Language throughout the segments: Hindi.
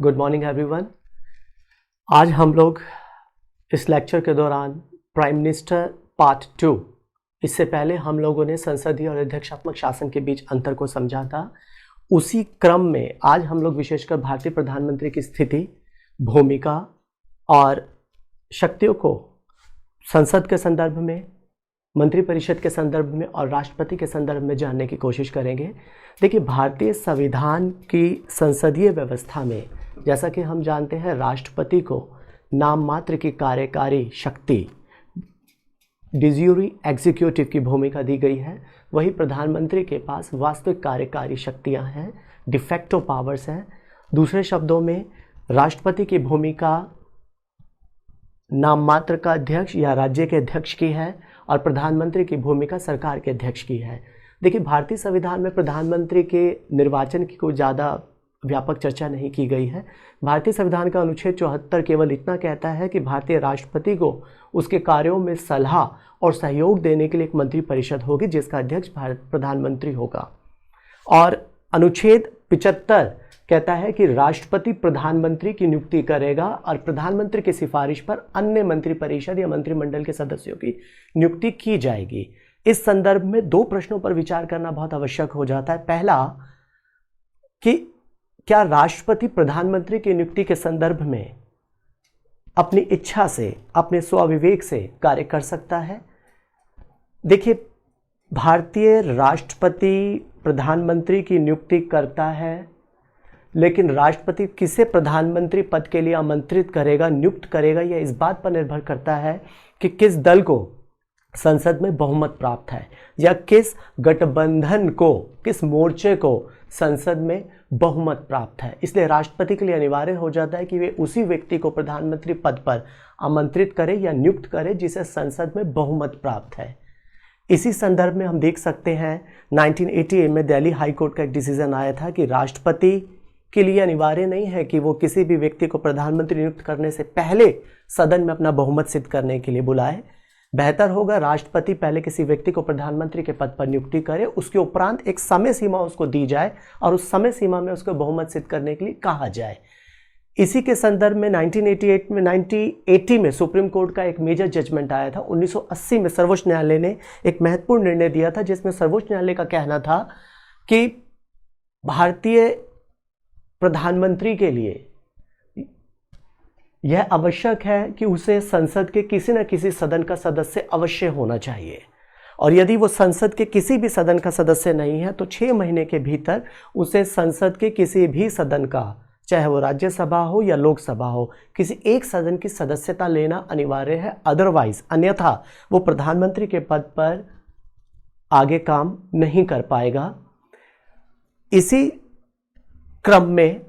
Good morning everyone. आज हम लोग इस लेक्चर के दौरान प्राइम मिनिस्टर पार्ट 2, इससे पहले हम लोगों ने संसदीय और अध्यक्षात्मक शासन के बीच अंतर को समझा था। उसी क्रम में आज हम लोग विशेषकर भारतीय प्रधानमंत्री की स्थिति, भूमिका और शक्तियों को संसद के संदर्भ में, मंत्रिपरिषद के संदर्भ में और राष्ट्रपति के संदर्भ में जानने की कोशिश करेंगे। देखिए, भारतीय संविधान की संसदीय व्यवस्था में जैसा कि हम जानते हैं, राष्ट्रपति को नाम मात्र की कार्यकारी शक्ति, डिज्यूरी एग्जीक्यूटिव की भूमिका दी गई है। वही प्रधानमंत्री के पास वास्तविक कार्यकारी शक्तियां हैं, डिफेक्टो पावर्स हैं। दूसरे शब्दों में राष्ट्रपति की भूमिका नाम मात्र का अध्यक्ष या राज्य के अध्यक्ष की है और प्रधानमंत्री की भूमिका सरकार के अध्यक्ष की है। देखिए, भारतीय संविधान में प्रधानमंत्री के निर्वाचन की कोई ज़्यादा व्यापक चर्चा नहीं की गई है। भारतीय संविधान का अनुच्छेद 74 केवल इतना कहता है कि भारतीय राष्ट्रपति को उसके कार्यों में सलाह और सहयोग देने के लिए एक मंत्रिपरिषद होगी जिसका अध्यक्ष प्रधानमंत्री होगा। और अनुच्छेद 75 कहता है कि राष्ट्रपति प्रधानमंत्री की नियुक्ति करेगा और प्रधानमंत्री की सिफारिश पर अन्य मंत्रिपरिषद या मंत्रिमंडल के सदस्यों की नियुक्ति की जाएगी। इस संदर्भ में दो प्रश्नों पर विचार करना बहुत आवश्यक हो जाता है। पहला, कि क्या राष्ट्रपति प्रधानमंत्री की नियुक्ति के संदर्भ में अपनी इच्छा से, अपने स्वविवेक से कार्य कर सकता है? देखिए, भारतीय राष्ट्रपति प्रधानमंत्री की नियुक्ति करता है, लेकिन राष्ट्रपति किसे प्रधानमंत्री पद के लिए आमंत्रित करेगा, नियुक्त करेगा, यह इस बात पर निर्भर करता है कि किस दल को संसद में बहुमत प्राप्त है या किस गठबंधन को, किस मोर्चे को संसद में बहुमत प्राप्त है। इसलिए राष्ट्रपति के लिए अनिवार्य हो जाता है कि वे उसी व्यक्ति को प्रधानमंत्री पद पर आमंत्रित करे या नियुक्त करे जिसे संसद में बहुमत प्राप्त है। इसी संदर्भ में हम देख सकते हैं 1988 में दिल्ली हाई कोर्ट का एक डिसीजन आया था कि राष्ट्रपति के लिए अनिवार्य नहीं है कि वो किसी भी व्यक्ति को प्रधानमंत्री नियुक्त करने से पहले सदन में अपना बहुमत सिद्ध करने के लिए बुलाए। बेहतर होगा राष्ट्रपति पहले किसी व्यक्ति को प्रधानमंत्री के पद पर नियुक्ति करे, उसके उपरांत एक समय सीमा उसको दी जाए और उस समय सीमा में उसको बहुमत सिद्ध करने के लिए कहा जाए। इसी के संदर्भ में 1980 में सुप्रीम कोर्ट का एक मेजर जजमेंट आया था। 1980 में सर्वोच्च न्यायालय ने एक महत्वपूर्ण निर्णय दिया था जिसमें सर्वोच्च न्यायालय का कहना था कि भारतीय प्रधानमंत्री के लिए यह आवश्यक है कि उसे संसद के किसी न किसी सदन का सदस्य अवश्य होना चाहिए, और यदि वो संसद के किसी भी सदन का सदस्य नहीं है तो 6 महीने के भीतर उसे संसद के किसी भी सदन का, चाहे वो राज्यसभा हो या लोकसभा हो, किसी एक सदन की सदस्यता लेना अनिवार्य है। अदरवाइज, अन्यथा वो प्रधानमंत्री के पद पर आगे काम नहीं कर पाएगा। इसी क्रम में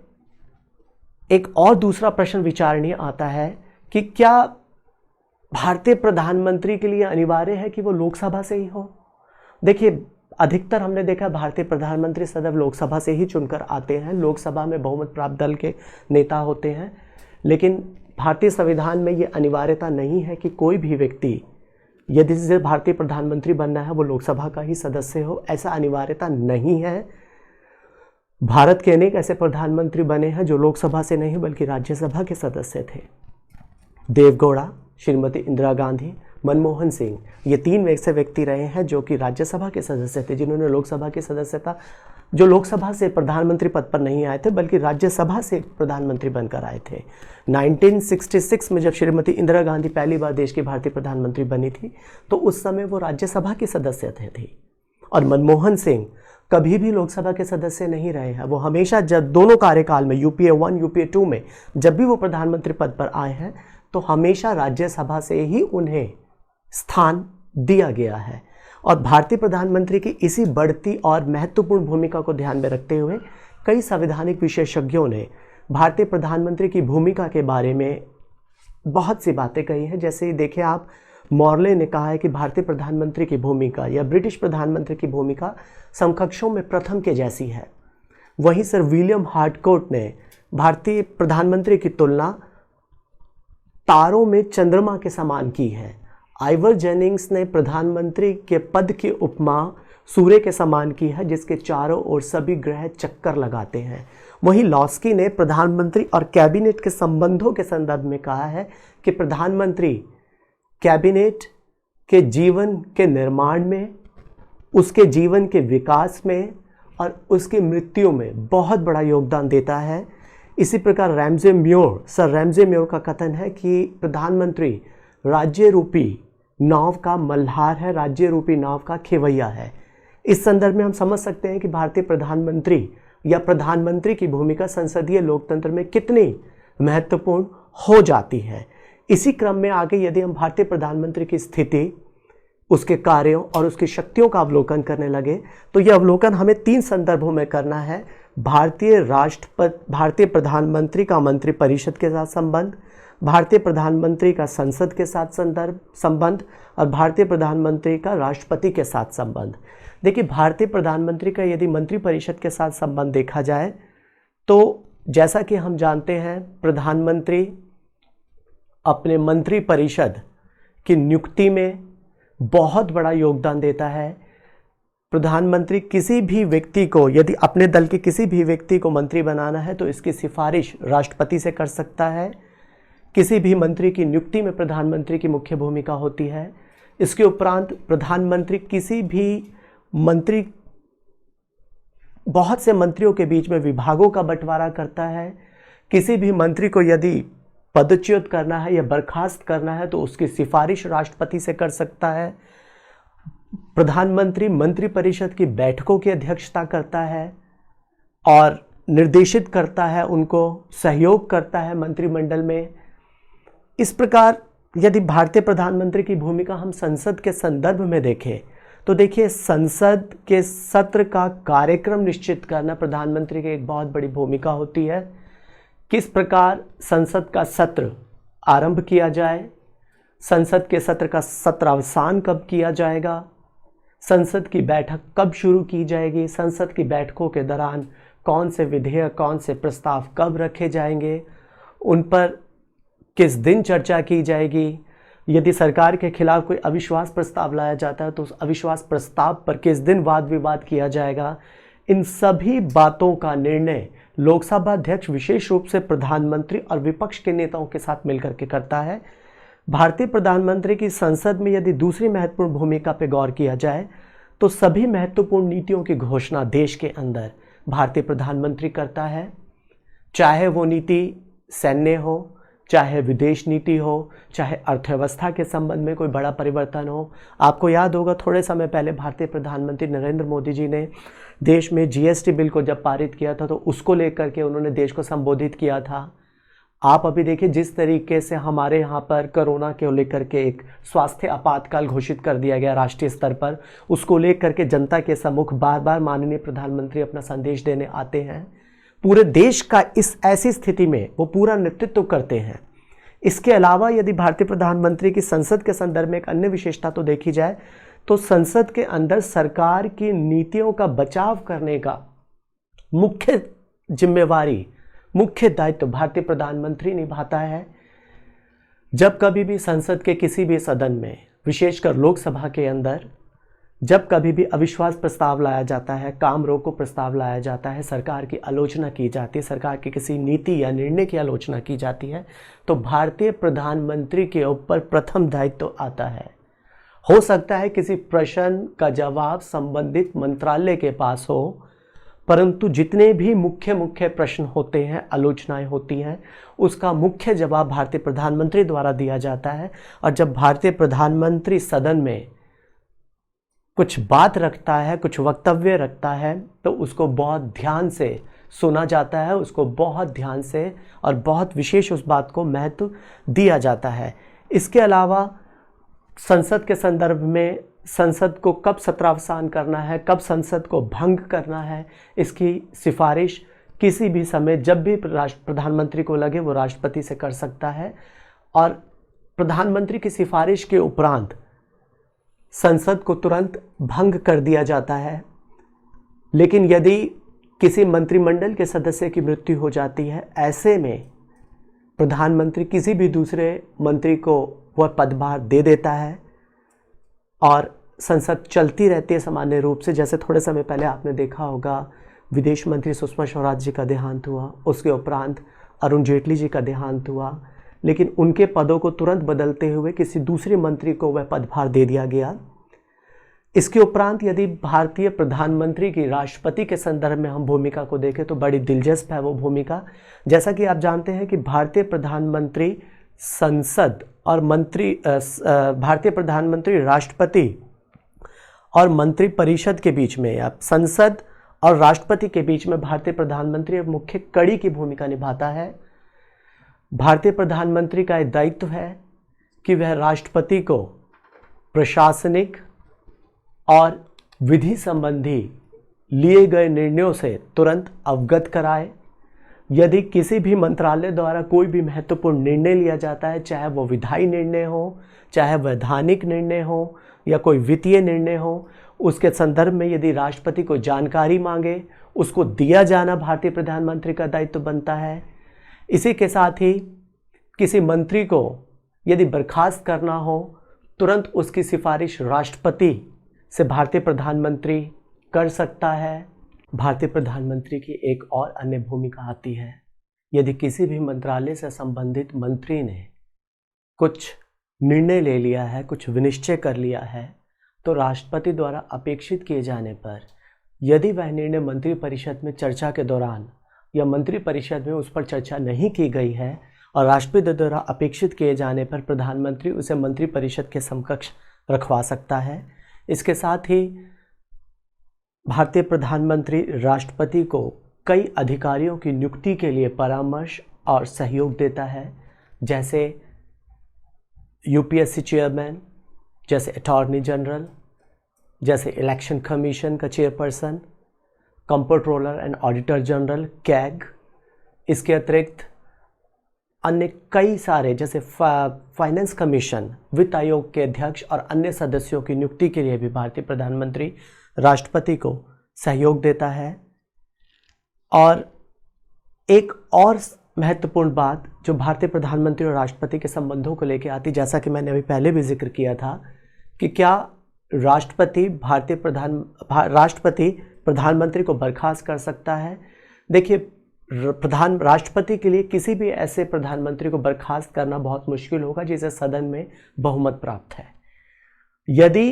एक और दूसरा प्रश्न विचारणीय आता है कि क्या भारतीय प्रधानमंत्री के लिए अनिवार्य है कि वो लोकसभा से ही हो? देखिए, अधिकतर हमने देखा भारतीय प्रधानमंत्री सदैव लोकसभा से ही चुनकर आते हैं। लोकसभा में बहुमत प्राप्त दल के नेता होते हैं, लेकिन भारतीय संविधान में ये अनिवार्यता नहीं है कि कोई भी व्यक्ति यदि जिसे भारतीय प्रधानमंत्री बनना है वो लोकसभा का ही सदस्य हो। ऐसा अनिवार्यता नहीं है। भारत के अनेक ऐसे प्रधानमंत्री बने हैं जो लोकसभा से नहीं बल्कि राज्यसभा के सदस्य थे। देवगौड़ा, श्रीमती इंदिरा गांधी, मनमोहन सिंह, ये 3 ऐसे व्यक्ति रहे हैं जो कि राज्यसभा के सदस्य थे, जिन्होंने लोकसभा की सदस्यता, जो लोकसभा से प्रधानमंत्री पद पर नहीं आए थे बल्कि राज्यसभा से प्रधानमंत्री बनकर आए थे। 1966 में जब श्रीमती इंदिरा गांधी पहली बार देश की भारतीय प्रधानमंत्री बनी थी तो उस समय वो राज्यसभा की सदस्य थे। और मनमोहन सिंह कभी भी लोकसभा के सदस्य नहीं रहे हैं। वो हमेशा जब दोनों कार्यकाल में यूपीए 1, यूपीए 2 में जब भी वो प्रधानमंत्री पद पर आए हैं तो हमेशा राज्यसभा से ही उन्हें स्थान दिया गया है। और भारतीय प्रधानमंत्री की इसी बढ़ती और महत्वपूर्ण भूमिका को ध्यान में रखते हुए कई संवैधानिक विशेषज्ञों ने भारतीय प्रधानमंत्री की भूमिका के बारे में बहुत सी बातें कही हैं। जैसे देखिए आप, मॉर्ले ने कहा है कि भारतीय प्रधानमंत्री की भूमिका या ब्रिटिश प्रधानमंत्री की भूमिका समकक्षों में प्रथम के जैसी है। वहीं सर विलियम हार्टकोट ने भारतीय प्रधानमंत्री की तुलना तारों में चंद्रमा के समान की है। आइवर जेनिंग्स ने प्रधानमंत्री के पद की उपमा सूर्य के समान की है जिसके चारों ओर सभी ग्रह चक्कर लगाते हैं। वहीं लॉस्की ने प्रधानमंत्री और कैबिनेट के संबंधों के संदर्भ में कहा है कि प्रधानमंत्री कैबिनेट के जीवन के निर्माण में, उसके जीवन के विकास में और उसकी मृत्यु में बहुत बड़ा योगदान देता है। इसी प्रकार सर रैमजे म्योर का कथन है कि प्रधानमंत्री राज्य रूपी नाव का मल्हार है, राज्य रूपी नाव का खेवैया है। इस संदर्भ में हम समझ सकते हैं कि भारतीय प्रधानमंत्री या प्रधानमंत्री की भूमिका संसदीय लोकतंत्र में कितनी महत्वपूर्ण हो जाती है। इसी क्रम में आगे यदि हम भारतीय प्रधानमंत्री की स्थिति, उसके कार्यों और उसकी शक्तियों का अवलोकन करने लगे तो यह अवलोकन हमें 3 संदर्भों में करना है। भारतीय प्रधानमंत्री का मंत्रिपरिषद के साथ संबंध, भारतीय प्रधानमंत्री का संसद के साथ संबंध और भारतीय प्रधानमंत्री का राष्ट्रपति के साथ संबंध। देखिए, भारतीय प्रधानमंत्री का यदि मंत्रिपरिषद के साथ संबंध देखा जाए तो जैसा कि हम जानते हैं, प्रधानमंत्री अपने मंत्रिपरिषद की नियुक्ति में बहुत बड़ा योगदान देता है। प्रधानमंत्री किसी भी व्यक्ति को, यदि अपने दल के किसी भी व्यक्ति को मंत्री बनाना है तो इसकी सिफारिश राष्ट्रपति से कर सकता है। किसी भी मंत्री की नियुक्ति में प्रधानमंत्री की मुख्य भूमिका होती है। इसके उपरांत प्रधानमंत्री किसी भी मंत्री, बहुत से मंत्रियों के बीच में विभागों का बंटवारा करता है। किसी भी मंत्री को यदि पदच्युत करना है या बर्खास्त करना है तो उसकी सिफारिश राष्ट्रपति से कर सकता है। प्रधानमंत्री मंत्रिपरिषद की बैठकों की अध्यक्षता करता है और निर्देशित करता है, उनको सहयोग करता है मंत्रिमंडल में। इस प्रकार यदि भारतीय प्रधानमंत्री की भूमिका हम संसद के संदर्भ में देखें तो देखिए, संसद के सत्र का कार्यक्रम निश्चित करना प्रधानमंत्री की एक बहुत बड़ी भूमिका होती है। किस प्रकार संसद का सत्र आरंभ किया जाए, संसद के सत्र का सत्रावसान कब किया जाएगा, संसद की बैठक कब शुरू की जाएगी, संसद की बैठकों के दौरान कौन से विधेयक, कौन से प्रस्ताव कब रखे जाएंगे, उन पर किस दिन चर्चा की जाएगी, यदि सरकार के खिलाफ कोई अविश्वास प्रस्ताव लाया जाता है तो उस अविश्वास प्रस्ताव पर किस दिन वाद विवाद किया जाएगा। इन सभी बातों का निर्णय लोकसभा अध्यक्ष विशेष रूप से प्रधानमंत्री और विपक्ष के नेताओं के साथ मिलकर के करता है। भारतीय प्रधानमंत्री की संसद में यदि दूसरी महत्वपूर्ण भूमिका पर गौर किया जाए तो सभी महत्वपूर्ण नीतियों की घोषणा देश के अंदर भारतीय प्रधानमंत्री करता है। चाहे वो नीति सैन्य हो, चाहे विदेश नीति हो, चाहे अर्थव्यवस्था के संबंध में कोई बड़ा परिवर्तन हो। आपको याद होगा, थोड़े समय पहले भारतीय प्रधानमंत्री नरेंद्र मोदी जी ने देश में जीएसटी बिल को जब पारित किया था तो उसको लेकर के उन्होंने देश को संबोधित किया था। आप अभी देखिए, जिस तरीके से हमारे यहाँ पर कोरोना के लेकर के एक स्वास्थ्य आपातकाल घोषित कर दिया गया राष्ट्रीय स्तर पर, उसको लेकर के जनता के सम्मुख बार बार माननीय प्रधानमंत्री अपना संदेश देने आते हैं। पूरे देश का इस ऐसी स्थिति में वो पूरा नेतृत्व करते हैं। इसके अलावा यदि भारतीय प्रधानमंत्री की संसद के संदर्भ में एक अन्य विशेषता तो देखी जाए तो संसद के अंदर सरकार की नीतियों का बचाव करने का मुख्य जिम्मेवारी, मुख्य दायित्व भारतीय प्रधानमंत्री निभाता है। जब कभी भी संसद के किसी भी सदन में, विशेषकर लोकसभा के अंदर, जब कभी भी अविश्वास प्रस्ताव लाया जाता है, काम रोको प्रस्ताव लाया जाता है, सरकार की आलोचना की जाती है, सरकार की किसी नीति या निर्णय की आलोचना की जाती है, तो भारतीय प्रधानमंत्री के ऊपर प्रथम दायित्व आता है। हो सकता है किसी प्रश्न का जवाब संबंधित मंत्रालय के पास हो, परंतु जितने भी मुख्य प्रश्न होते हैं, आलोचनाएं होती हैं, उसका मुख्य जवाब भारतीय प्रधानमंत्री द्वारा दिया जाता है। और जब भारतीय प्रधानमंत्री सदन में कुछ बात रखता है, कुछ वक्तव्य रखता है, तो उसको बहुत ध्यान से सुना जाता है, उसको बहुत ध्यान से और बहुत विशेष उस बात को महत्व दिया जाता है। इसके अलावा संसद के संदर्भ में संसद को कब सत्रावसान करना है, कब संसद को भंग करना है, इसकी सिफारिश किसी भी समय जब भी प्रधानमंत्री को लगे वो राष्ट्रपति से कर सकता है। और प्रधानमंत्री की सिफारिश के उपरांत संसद को तुरंत भंग कर दिया जाता है। लेकिन यदि किसी मंत्रिमंडल के सदस्य की मृत्यु हो जाती है, ऐसे में प्रधानमंत्री किसी भी दूसरे मंत्री को वह पदभार दे देता है और संसद चलती रहती है सामान्य रूप से। जैसे थोड़े समय पहले आपने देखा होगा, विदेश मंत्री सुषमा स्वराज जी का देहांत हुआ, उसके उपरांत अरुण जेटली जी का देहांत हुआ, लेकिन उनके पदों को तुरंत बदलते हुए किसी दूसरे मंत्री को वह पदभार दे दिया गया। इसके उपरांत यदि भारतीय प्रधानमंत्री की राष्ट्रपति के संदर्भ में हम भूमिका को देखें तो बड़ी दिलचस्प है वो भूमिका। जैसा कि आप जानते हैं कि भारतीय प्रधानमंत्री संसद और भारतीय प्रधानमंत्री राष्ट्रपति और मंत्री परिषद के बीच में, या संसद और राष्ट्रपति के बीच में भारतीय प्रधानमंत्री एक मुख्य कड़ी की भूमिका निभाता है। भारतीय प्रधानमंत्री का एक दायित्व है कि वह राष्ट्रपति को प्रशासनिक और विधि संबंधी लिए गए निर्णयों से तुरंत अवगत कराए। यदि किसी भी मंत्रालय द्वारा कोई भी महत्वपूर्ण निर्णय लिया जाता है, चाहे वो विधायी निर्णय हो, चाहे वैधानिक निर्णय हो या कोई वित्तीय निर्णय हो, उसके संदर्भ में यदि राष्ट्रपति को जानकारी मांगे, उसको दिया जाना भारतीय प्रधानमंत्री का दायित्व बनता है। इसी के साथ ही किसी मंत्री को यदि बर्खास्त करना हो, तुरंत उसकी सिफारिश राष्ट्रपति से भारतीय प्रधानमंत्री कर सकता है। भारतीय प्रधानमंत्री की एक और अन्य भूमिका आती है, यदि किसी भी मंत्रालय से संबंधित मंत्री ने कुछ निर्णय ले लिया है, कुछ विनिश्चय कर लिया है, तो राष्ट्रपति द्वारा अपेक्षित किए जाने पर यदि वह निर्णय मंत्रिपरिषद में चर्चा के दौरान या मंत्रिपरिषद में उस पर चर्चा नहीं की गई है और राष्ट्रपति द्वारा अपेक्षित किए जाने पर प्रधानमंत्री उसे मंत्रिपरिषद के समकक्ष रखवा सकता है। इसके साथ ही भारतीय प्रधानमंत्री राष्ट्रपति को कई अधिकारियों की नियुक्ति के लिए परामर्श और सहयोग देता है, जैसे यूपीएससी चेयरमैन, जैसे अटॉर्नी जनरल, जैसे इलेक्शन कमीशन का chairperson, comptroller and auditor general CAG. इसके अतिरिक्त अन्य कई सारे जैसे फाइनेंस कमीशन, वित्त आयोग के अध्यक्ष और अन्य सदस्यों की नियुक्ति के लिए भी भारतीय प्रधानमंत्री राष्ट्रपति को सहयोग देता है। और एक और महत्वपूर्ण बात जो भारतीय प्रधानमंत्री और राष्ट्रपति के संबंधों को लेकर आती, जैसा कि मैंने अभी पहले भी जिक्र किया था कि क्या राष्ट्रपति प्रधानमंत्री को बर्खास्त कर सकता है। देखिए, राष्ट्रपति के लिए किसी भी ऐसे प्रधानमंत्री को बर्खास्त करना बहुत मुश्किल होगा जिसे सदन में बहुमत प्राप्त है। यदि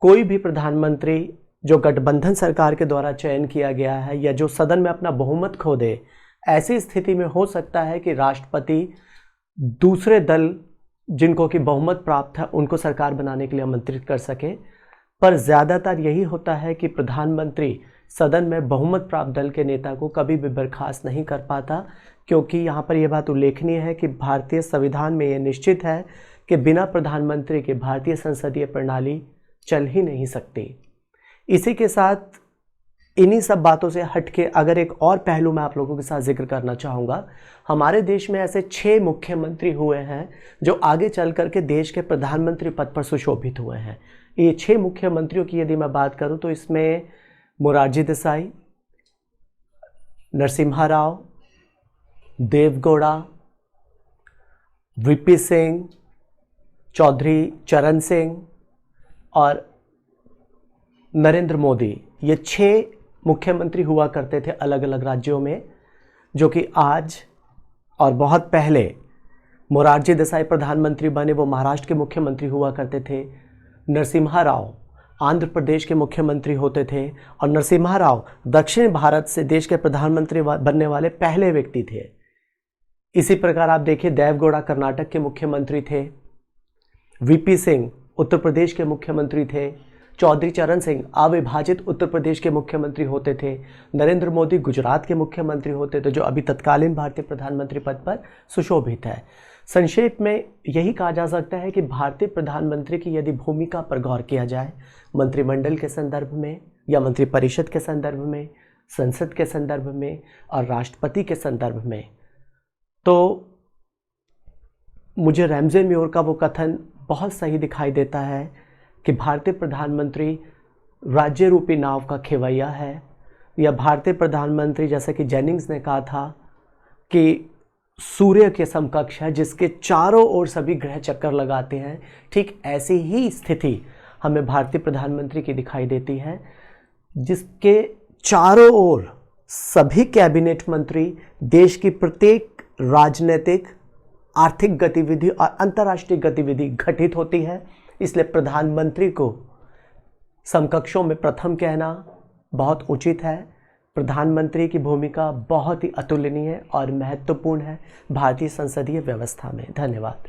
कोई भी प्रधानमंत्री जो गठबंधन सरकार के द्वारा चयन किया गया है या जो सदन में अपना बहुमत खो दे, ऐसी स्थिति में हो सकता है कि राष्ट्रपति दूसरे दल जिनको कि बहुमत प्राप्त है उनको सरकार बनाने के लिए आमंत्रित कर सके। पर ज़्यादातर यही होता है कि प्रधानमंत्री सदन में बहुमत प्राप्त दल के नेता को कभी भी बर्खास्त नहीं कर पाता, क्योंकि यहाँ पर यह बात उल्लेखनीय है कि भारतीय संविधान में यह निश्चित है कि बिना प्रधानमंत्री के भारतीय संसदीय प्रणाली चल ही नहीं सकती। इसी के साथ इन्हीं सब बातों से हटके अगर एक और पहलू मैं आप लोगों के साथ जिक्र करना चाहूँगा, हमारे देश में ऐसे 6 मुख्यमंत्री हुए हैं जो आगे चल करके देश के प्रधानमंत्री पद पर सुशोभित हुए हैं। ये 6 मुख्यमंत्रियों की यदि मैं बात करूँ तो इसमें मोरारजी देसाई, नरसिम्हा राव, देवगौड़ा, वीपी सिंह, चौधरी चरण सिंह और नरेंद्र मोदी, ये 6 मुख्यमंत्री हुआ करते थे अलग अलग राज्यों में, जो कि आज और बहुत पहले मोरारजी देसाई प्रधानमंत्री बने, वो महाराष्ट्र के मुख्यमंत्री हुआ करते थे। नरसिम्हा राव आंध्र प्रदेश के मुख्यमंत्री होते थे और नरसिम्हा राव दक्षिण भारत से देश के प्रधानमंत्री बनने वाले पहले व्यक्ति थे। इसी प्रकार आप देखिए, देवगौड़ा कर्नाटक के मुख्यमंत्री थे, वीपी सिंह उत्तर प्रदेश के मुख्यमंत्री थे, चौधरी चरण सिंह अविभाजित उत्तर प्रदेश के मुख्यमंत्री होते थे, नरेंद्र मोदी गुजरात के मुख्यमंत्री होते थे, जो अभी तत्कालीन भारतीय प्रधानमंत्री पद पर सुशोभित है। संक्षेप में यही कहा जा सकता है कि भारतीय प्रधानमंत्री की यदि भूमिका पर गौर किया जाए, मंत्रिमंडल के संदर्भ में या मंत्रिपरिषद के संदर्भ में, संसद के संदर्भ में और राष्ट्रपति के संदर्भ में, तो मुझे रैमज़े म्योर का वो कथन बहुत सही दिखाई देता है कि भारतीय प्रधानमंत्री राज्य रूपी नाव का खेवैया है, या भारतीय प्रधानमंत्री जैसे कि जेनिंग्स ने कहा था कि सूर्य के समकक्ष है जिसके चारों ओर सभी ग्रह चक्कर लगाते हैं। ठीक ऐसी ही स्थिति हमें भारतीय प्रधानमंत्री की दिखाई देती है, जिसके चारों ओर सभी कैबिनेट मंत्री देश की प्रत्येक राजनीतिक, आर्थिक गतिविधि और अंतर्राष्ट्रीय गतिविधि घटित होती है। इसलिए प्रधानमंत्री को समकक्षों में प्रथम कहना बहुत उचित है। प्रधानमंत्री की भूमिका बहुत ही अतुलनीय और महत्वपूर्ण है भारतीय संसदीय व्यवस्था में। धन्यवाद।